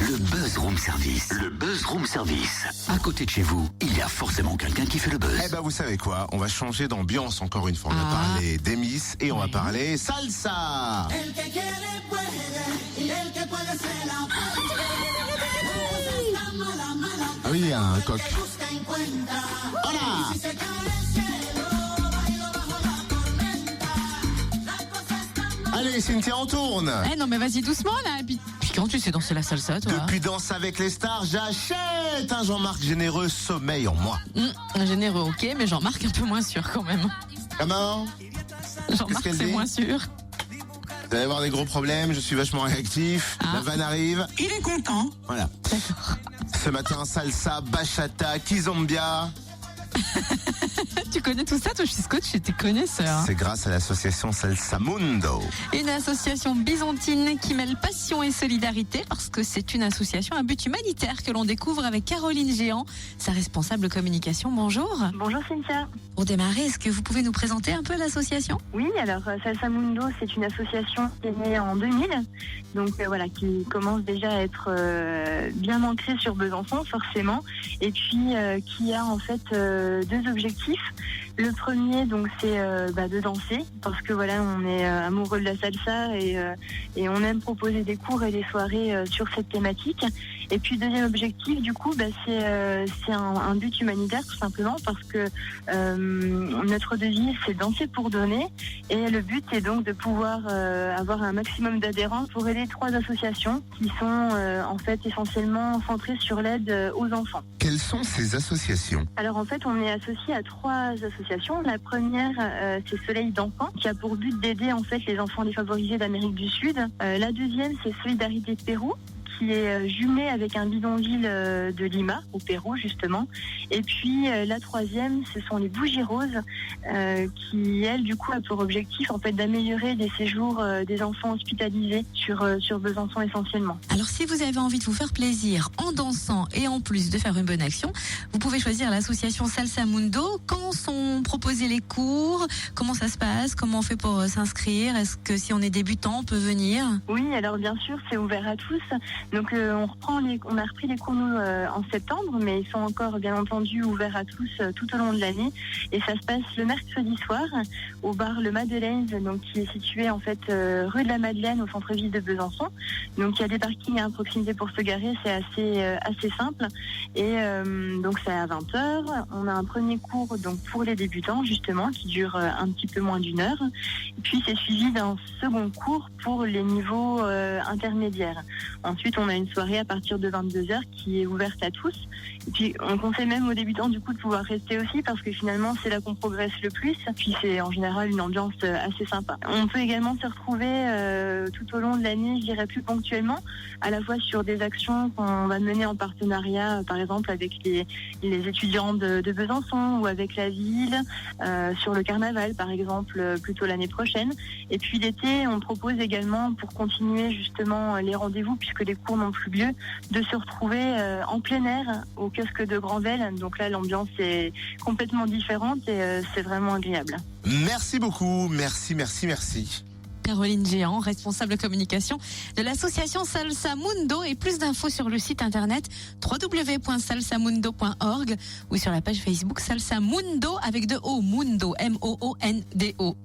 Le Buzz Room Service. Le Buzz Room Service. À côté de chez vous, il y a forcément quelqu'un qui fait le buzz. Eh ben, vous savez quoi? On va changer d'ambiance encore une fois. On va parler d'Emis et on va parler salsa. Ah oui, il y a un coq. Voilà. Allez, Cynthia, on tourne. Eh non, mais vas-y doucement là. Et puis quand tu sais danser la salsa, toi? Depuis Danse avec les stars, j'achète un Jean-Marc Généreux, sommeil en moi. Généreux, ok, mais Jean-Marc un peu moins sûr quand même. Comment? Jean-Marc, qu'elle c'est dit moins sûr. Vous allez avoir des gros problèmes, je suis vachement réactif. La vanne arrive. Il est content. Voilà. D'accord. Ce matin, salsa, bachata, kizomba. Tu connais tout ça, toi? Je suis coach et t'es connaisseur. C'est grâce à l'association Salsa Mundo. Une association byzantine qui mêle passion et solidarité parce que c'est une association à but humanitaire que l'on découvre avec Caroline Géant, sa responsable communication. Bonjour. Bonjour Cynthia. Pour démarrer, est-ce que vous pouvez nous présenter un peu l'association? Oui, alors Salsa Mundo, c'est une association qui est née en 2000, donc voilà, qui commence déjà à être bien ancrée sur Besançon, forcément, et puis qui a en fait deux objectifs. Le premier, donc, c'est de danser, parce que voilà, on est amoureux de la salsa et on aime proposer des cours et des soirées sur cette thématique. Et puis deuxième objectif, du coup, c'est un but humanitaire tout simplement parce que notre devise c'est danser pour donner et le but est donc de pouvoir avoir un maximum d'adhérents pour aider 3 associations qui sont en fait essentiellement centrées sur l'aide aux enfants. Quelles sont ces associations? Alors en fait, on est associé à 3 associations. La première, c'est Soleil d'enfants, qui a pour but d'aider en fait les enfants défavorisés d'Amérique du Sud. La deuxième, c'est Solidarité Pérou, qui est jumelée avec un bidonville de Lima, au Pérou justement. Et puis la troisième, ce sont les Bougies Roses, qui elles du coup a pour objectif en fait d'améliorer les séjours des enfants hospitalisés sur Besançon essentiellement. Alors si vous avez envie de vous faire plaisir en dansant et en plus de faire une bonne action, vous pouvez choisir l'association Salsa Mundo. Quand sont proposés les cours? Comment ça se passe? Comment on fait pour s'inscrire? Est-ce que si on est débutant, on peut venir? Oui, alors bien sûr, c'est ouvert à tous. Donc on a repris les cours nous en septembre, mais ils sont encore bien entendu ouverts à tous tout au long de l'année. Et ça se passe le mercredi soir au bar Le Madeleine, donc qui est situé en fait rue de la Madeleine au centre-ville de Besançon. Donc il y a des parkings à proximité pour se garer, c'est assez simple. Et donc c'est à 20h. On a un premier cours donc pour les débutants justement qui dure un petit peu moins d'1 heure. Et puis c'est suivi d'un second cours pour les niveaux intermédiaires. Ensuite, on a une soirée à partir de 22h qui est ouverte à tous. Et puis, on conseille même aux débutants du coup de pouvoir rester aussi parce que finalement, c'est là qu'on progresse le plus. Puis, c'est en général une ambiance assez sympa. On peut également se retrouver tout au long de l'année, je dirais plus ponctuellement, à la fois sur des actions qu'on va mener en partenariat, par exemple avec les étudiants de Besançon ou avec la ville, sur le carnaval, par exemple, plutôt l'année prochaine. Et puis, l'été, on propose également, pour continuer justement les rendez-vous, puisque les cours n'ont plus lieu, de se retrouver en plein air au kiosque de Granvelle. Donc là, l'ambiance est complètement différente et c'est vraiment agréable. Merci beaucoup, merci. Caroline Géant, responsable communication de l'association Salsa Mundo, et plus d'infos sur le site internet www.salsamundo.org ou sur la page Facebook Salsa Mundo avec 2 O, Mundo, M-O-O-N-D-O.